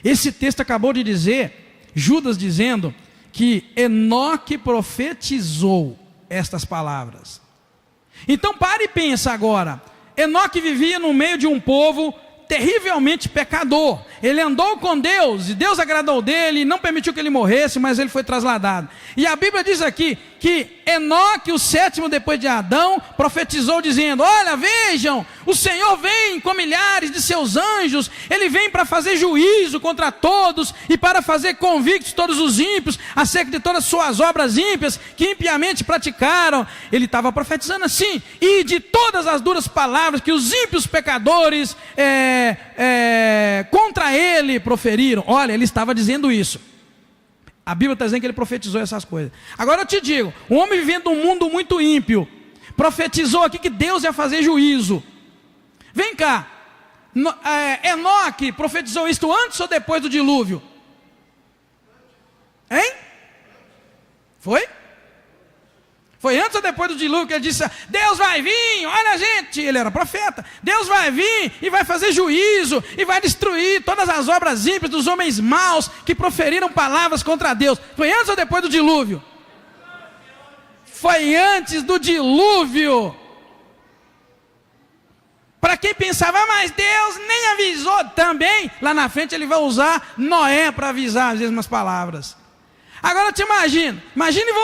Esse texto acabou de dizer, Judas dizendo que Enoque profetizou estas palavras. Então pare e pensa agora. Enoque vivia no meio de um povo terrivelmente pecador. Ele andou com Deus, e Deus agradou dele, não permitiu que ele morresse, mas ele foi trasladado. E a Bíblia diz aqui, que Enoque, o sétimo depois de Adão, profetizou dizendo, olha, vejam, o Senhor vem com milhares de seus anjos, ele vem para fazer juízo contra todos, e para fazer convictos todos os ímpios, acerca de todas as suas obras ímpias, que impiamente praticaram. Ele estava profetizando assim, e de todas as duras palavras que os ímpios pecadores contra ele proferiram. Olha, ele estava dizendo isso. A Bíblia está dizendo que ele profetizou essas coisas. Agora eu te digo, um homem vivendo num mundo muito ímpio, profetizou aqui que Deus ia fazer juízo. Vem cá, Enoque profetizou isto antes ou depois do dilúvio? Hein? Foi? Foi antes ou depois do dilúvio que ele disse: Deus vai vir, olha gente, ele era profeta, Deus vai vir e vai fazer juízo, e vai destruir todas as obras ímpias dos homens maus que proferiram palavras contra Deus. Foi antes ou depois do dilúvio? Foi antes do dilúvio. Para quem pensava, mas Deus nem avisou, também, lá na frente ele vai usar Noé para avisar as mesmas palavras. Agora te imagine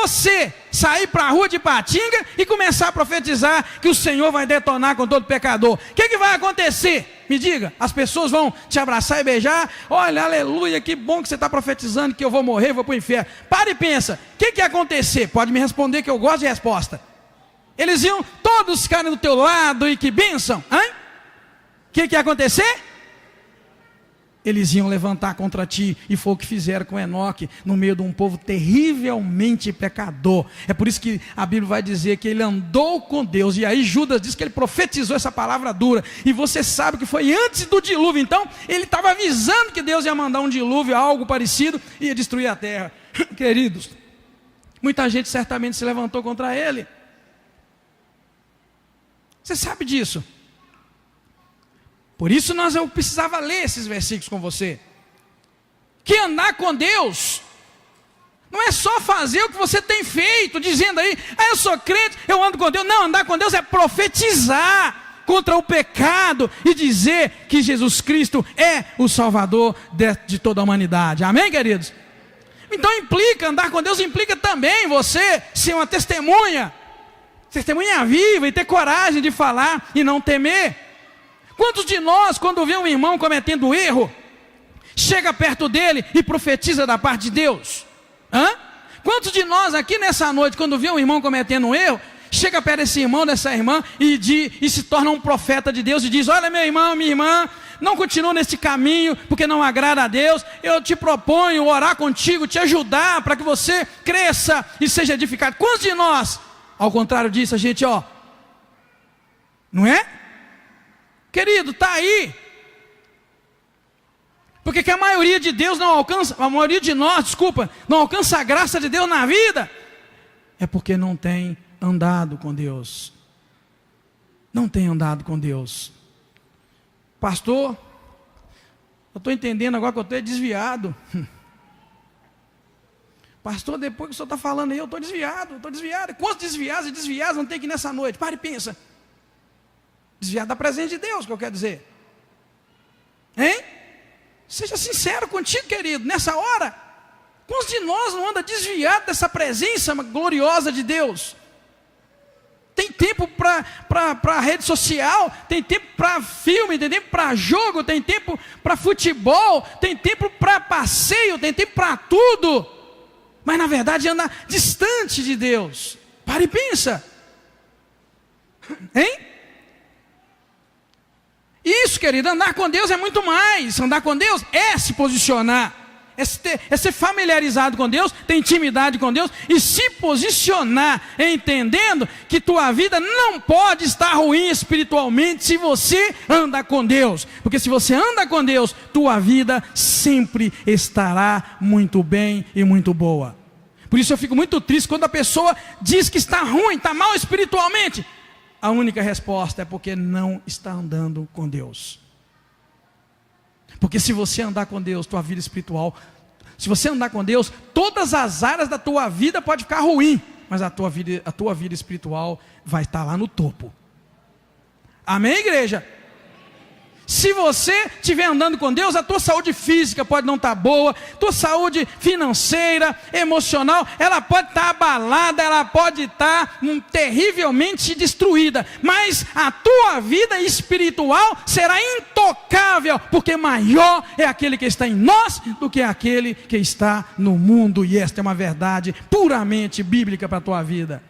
você sair para a rua de Patinga e começar a profetizar que o Senhor vai detonar com todo pecador. O que vai acontecer? Me diga, as pessoas vão te abraçar e beijar? Olha, aleluia, que bom que você está profetizando que eu vou morrer, vou para o inferno. Para e pensa, o que ia acontecer? Pode me responder que eu gosto de resposta. Eles iam todos ficarem do teu lado e que bênção, hein? O que ia acontecer? Eles iam levantar contra ti, e foi o que fizeram com Enoque, no meio de um povo terrivelmente pecador. É por isso que a Bíblia vai dizer que ele andou com Deus, e aí Judas diz que ele profetizou essa palavra dura, e você sabe que foi antes do dilúvio. Então ele estava avisando que Deus ia mandar um dilúvio, algo parecido, e ia destruir a terra. Queridos, muita gente certamente se levantou contra ele. Você sabe disso. Por isso eu precisava ler esses versículos com você. Que andar com Deus não é só fazer o que você tem feito, dizendo aí, eu sou crente, eu ando com Deus. Não, andar com Deus é profetizar contra o pecado e dizer que Jesus Cristo é o Salvador de toda a humanidade. Amém, queridos? Então andar com Deus implica também você ser uma testemunha viva e ter coragem de falar e não temer. Quantos de nós, quando vê um irmão cometendo erro, chega perto dele e profetiza da parte de Deus? Quantos de nós aqui nessa noite, quando vê um irmão cometendo um erro, chega perto desse irmão, dessa irmã, e se torna um profeta de Deus e diz: olha, meu irmão, minha irmã, não continua nesse caminho, porque não agrada a Deus. Eu te proponho orar contigo, te ajudar para que você cresça e seja edificado. Quantos de nós, ao contrário disso, a gente, não é? Querido, está aí. Porque que a maioria de Deus não alcança, a maioria de nós, não alcança a graça de Deus na vida, é porque não tem andado com Deus. Não tem andado com Deus. Pastor, eu estou entendendo agora que eu estou desviado. Pastor, depois que o senhor está falando aí, eu estou desviado. Quantos desviados e desviados não tem aqui nessa noite? Para e pensa. Desviado da presença de Deus, que eu quero dizer. Hein? Seja sincero contigo, querido, nessa hora. Quantos de nós não anda desviado dessa presença gloriosa de Deus? Tem tempo para rede social, tem tempo para filme, tem tempo para jogo, tem tempo para futebol, tem tempo para passeio, tem tempo para tudo. Mas na verdade anda distante de Deus. Para e pensa. Hein? Isso, querido, andar com Deus é muito mais. Andar com Deus é se posicionar, é ser familiarizado com Deus, ter intimidade com Deus e se posicionar, entendendo que tua vida não pode estar ruim espiritualmente se você anda com Deus. Porque se você anda com Deus, tua vida sempre estará muito bem e muito boa. Por isso eu fico muito triste quando a pessoa diz que está ruim, está mal espiritualmente. A única resposta é porque não está andando com Deus. Porque se você andar com Deus, tua vida espiritual, se você andar com Deus, todas as áreas da tua vida pode ficar ruim, mas a tua vida espiritual vai estar lá no topo. Amém, igreja? Se você estiver andando com Deus, a tua saúde física pode não estar boa, tua saúde financeira, emocional, ela pode estar abalada, ela pode estar terrivelmente destruída, mas a tua vida espiritual será intocável, porque maior é aquele que está em nós do que aquele que está no mundo, e esta é uma verdade puramente bíblica para a tua vida.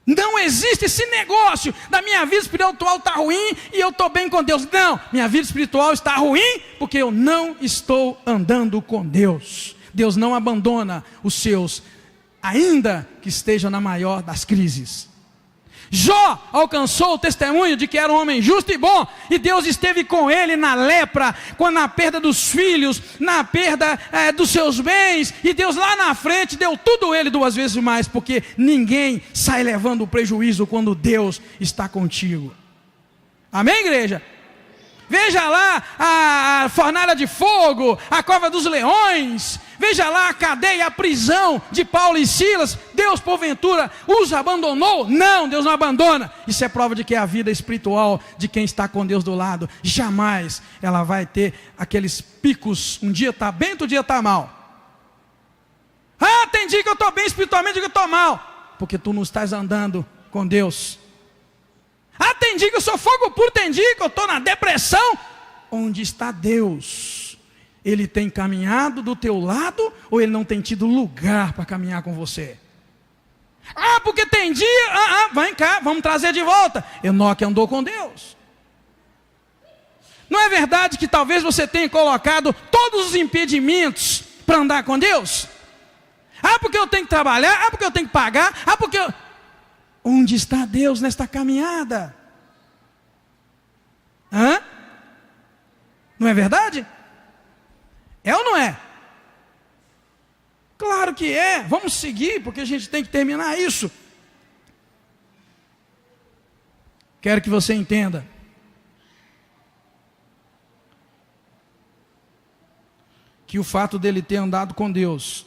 Não existe esse negócio da minha vida espiritual está ruim e eu estou bem com Deus. Não, minha vida espiritual está ruim porque eu não estou andando com Deus. Deus não abandona os seus, ainda que estejam na maior das crises. Jó alcançou o testemunho de que era um homem justo e bom, e Deus esteve com ele na lepra, na perda dos filhos, na perda dos seus bens, e Deus lá na frente deu tudo ele 2 vezes mais, porque ninguém sai levando prejuízo quando Deus está contigo. Amém, igreja? Veja lá a fornalha de fogo, a cova dos leões, veja lá a cadeia, a prisão de Paulo e Silas. Deus porventura os abandonou? Não, Deus não abandona. Isso é prova de que a vida espiritual de quem está com Deus do lado, jamais ela vai ter aqueles picos, um dia está bem, outro dia está mal. Ah, tem dia que eu estou bem espiritualmente, dia que eu estou mal, porque tu não estás andando com Deus. Ah, tem dia que eu sou fogo puro, tem dia que eu estou na depressão. Onde está Deus? Ele tem caminhado do teu lado, ou ele não tem tido lugar para caminhar com você? Ah, porque tem dia, vem cá, vamos trazer de volta. Enoque andou com Deus. Não é verdade que talvez você tenha colocado todos os impedimentos para andar com Deus? Ah, porque eu tenho que trabalhar, porque eu tenho que pagar, porque eu... Onde está Deus nesta caminhada? Não é verdade? É ou não é? Claro que é. Vamos seguir, porque a gente tem que terminar isso. Quero que você entenda que o fato dele ter andado com Deus,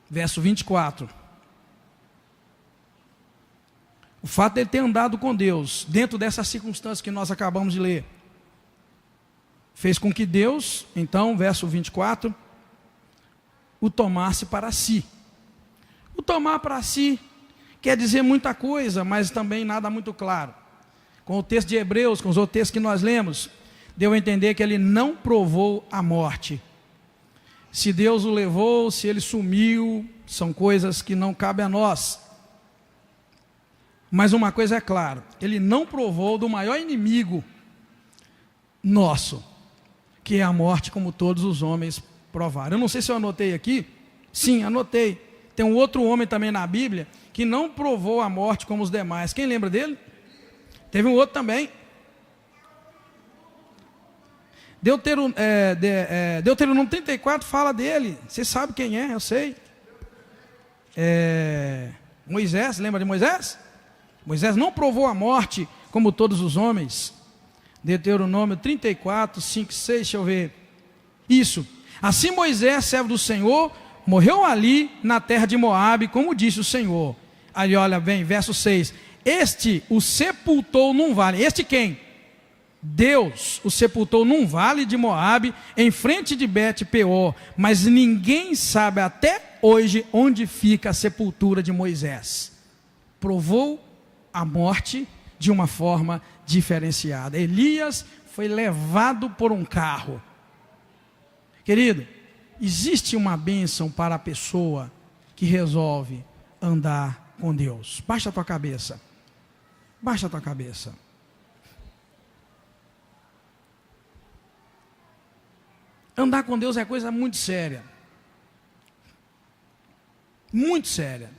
verso 24, o fato dele ter andado com Deus, dentro dessas circunstâncias que nós acabamos de ler, fez com que Deus, então, verso 24, o tomasse para si. O tomar para si quer dizer muita coisa, mas também nada muito claro. Com o texto de Hebreus, com os outros textos que nós lemos, deu a entender que ele não provou a morte. Se Deus o levou, se ele sumiu, são coisas que não cabem a nós. Mas uma coisa é clara, ele não provou do maior inimigo nosso, que é a morte, como todos os homens provaram. Eu não sei se eu anotei aqui. Sim, anotei. Tem um outro homem também na Bíblia que não provou a morte como os demais. Quem lembra dele? Teve um outro também. Deuteronômio 34 fala dele. Você sabe quem é, eu sei. Moisés, lembra de Moisés? Moisés não provou a morte como todos os homens. Deuteronômio 34, 5, 6, deixa eu ver. Isso. Assim Moisés, servo do Senhor, morreu ali na terra de Moabe, como disse o Senhor. Aí olha bem, verso 6. Este o sepultou num vale. Este quem? Deus o sepultou num vale de Moabe, em frente de Bet-peor. Mas ninguém sabe até hoje onde fica a sepultura de Moisés. Provou a morte de uma forma diferenciada. Elias foi levado por um carro. Querido, existe uma bênção para a pessoa que resolve andar com Deus. Baixa a tua cabeça. Baixa a tua cabeça. Andar com Deus é coisa muito séria. Muito séria.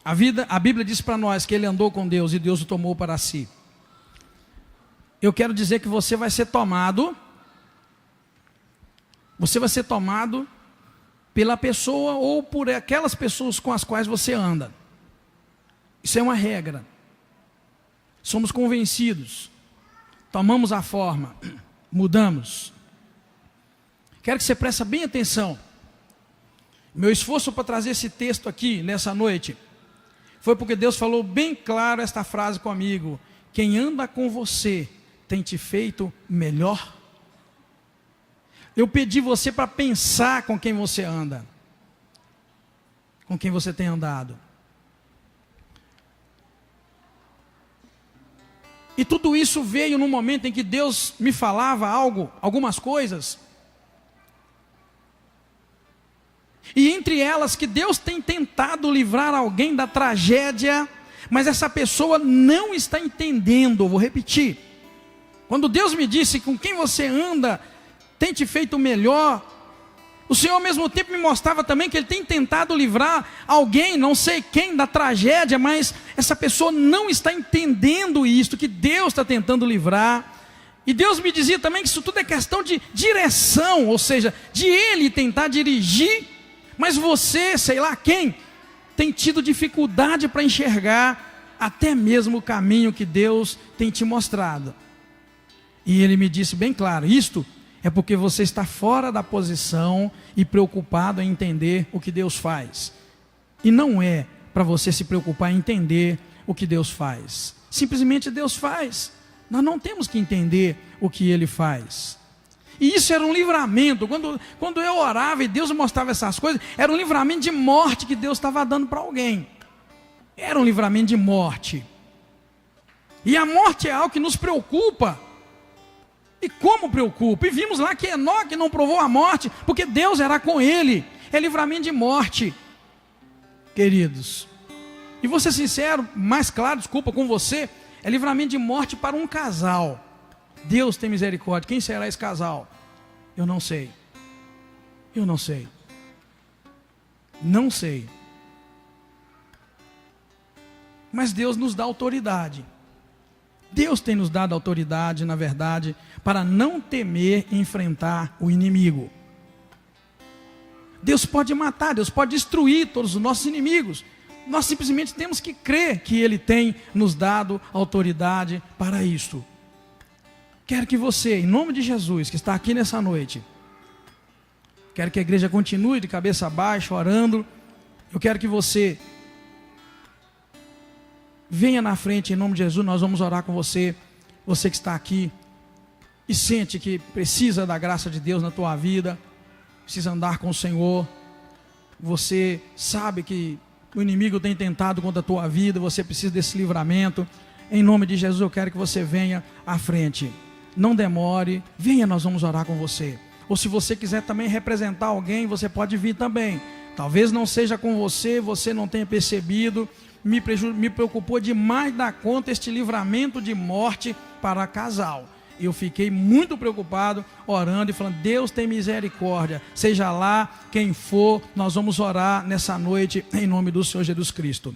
A Bíblia diz para nós que ele andou com Deus e Deus o tomou para si. Eu quero dizer que você vai ser tomado pela pessoa ou por aquelas pessoas com as quais você anda. Isso é uma regra. Somos convencidos, tomamos a forma, mudamos. Quero que você preste bem atenção. Meu esforço para trazer esse texto aqui nessa noite foi porque Deus falou bem claro esta frase comigo: quem anda com você tem te feito melhor. Eu pedi você para pensar com quem você anda, com quem você tem andado. E tudo isso veio num momento em que Deus me falava algumas coisas. E entre elas que Deus tem tentado livrar alguém da tragédia, mas essa pessoa não está entendendo. Eu vou repetir. Quando Deus me disse com quem você anda tem te feito melhor, O Senhor ao mesmo tempo me mostrava também que Ele tem tentado livrar alguém, não sei quem, da tragédia, mas essa pessoa não está entendendo isto, que Deus está tentando livrar. E Deus me dizia também que isso tudo é questão de direção, ou seja, de Ele tentar dirigir, mas você, sei lá quem, tem tido dificuldade para enxergar até mesmo o caminho que Deus tem te mostrado. E Ele me disse bem claro, isto é porque você está fora da posição e preocupado em entender o que Deus faz. E não é para você se preocupar em entender o que Deus faz. Simplesmente Deus faz. Nós não temos que entender o que Ele faz. E isso era um livramento. Quando eu orava e Deus me mostrava essas coisas, era um livramento de morte que Deus estava dando para alguém. Era um livramento de morte. E a morte é algo que nos preocupa. E como preocupa? E vimos lá que Enoque não provou a morte, porque Deus era com ele. É livramento de morte, queridos. E vou ser sincero, mais claro, desculpa com você, é livramento de morte para um casal. Deus tem misericórdia. Quem será esse casal? Eu não sei. Eu não sei. Não sei. Mas Deus nos dá autoridade. Deus tem nos dado autoridade, na verdade, para não temer enfrentar o inimigo. Deus pode matar, Deus pode destruir todos os nossos inimigos. Nós simplesmente temos que crer que Ele tem nos dado autoridade para isto. Quero que você, em nome de Jesus, que está aqui nessa noite, quero que a igreja continue de cabeça baixa, orando. Eu quero que você venha na frente, em nome de Jesus, nós vamos orar com você. Você que está aqui e sente que precisa da graça de Deus na tua vida, precisa andar com o Senhor. Você sabe que o inimigo tem tentado contra a tua vida, você precisa desse livramento. Em nome de Jesus eu quero que você venha à frente. Não demore, venha, nós vamos orar com você. Ou se você quiser também representar alguém, você pode vir também. Talvez não seja com você, você não tenha percebido. Me preocupou demais da conta este livramento de morte para casal. Eu fiquei muito preocupado, orando e falando, Deus tem misericórdia, seja lá quem for, nós vamos orar nessa noite, em nome do Senhor Jesus Cristo.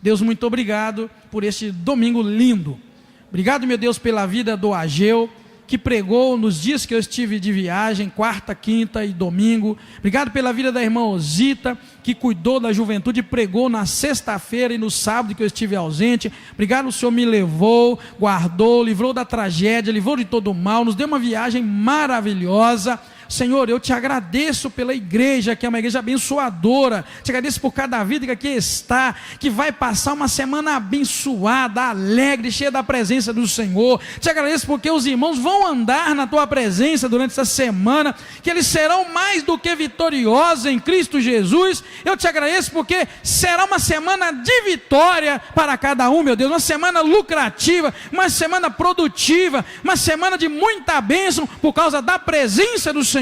Deus, muito obrigado por este domingo lindo. Obrigado, meu Deus, pela vida do Ageu, que pregou nos dias que eu estive de viagem, quarta, quinta e domingo. Obrigado pela vida da irmã Osita, que cuidou da juventude e pregou na sexta-feira e no sábado que eu estive ausente. Obrigado, o Senhor me levou, guardou, livrou da tragédia, livrou de todo o mal, nos deu uma viagem maravilhosa. Senhor, eu te agradeço pela igreja, que é uma igreja abençoadora. Te agradeço por cada vida que aqui está, que vai passar uma semana abençoada, alegre, cheia da presença do Senhor. Te agradeço porque os irmãos vão andar na tua presença durante essa semana, que eles serão mais do que vitoriosos em Cristo Jesus. Eu te agradeço porque será uma semana de vitória para cada um, meu Deus, uma semana lucrativa, uma semana produtiva, uma semana de muita bênção por causa da presença do Senhor.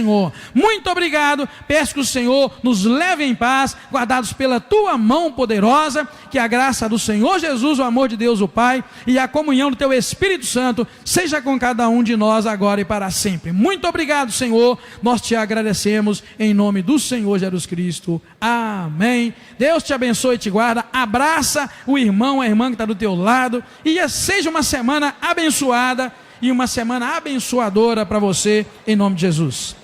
Muito obrigado, peço que o Senhor nos leve em paz, guardados pela tua mão poderosa, que a graça do Senhor Jesus, o amor de Deus o Pai e a comunhão do teu Espírito Santo seja com cada um de nós agora e para sempre. Muito obrigado, Senhor, nós te agradecemos em nome do Senhor Jesus Cristo, amém. Deus te abençoe e te guarda, abraça o irmão, a irmã que está do teu lado, e seja uma semana abençoada e uma semana abençoadora para você, em nome de Jesus.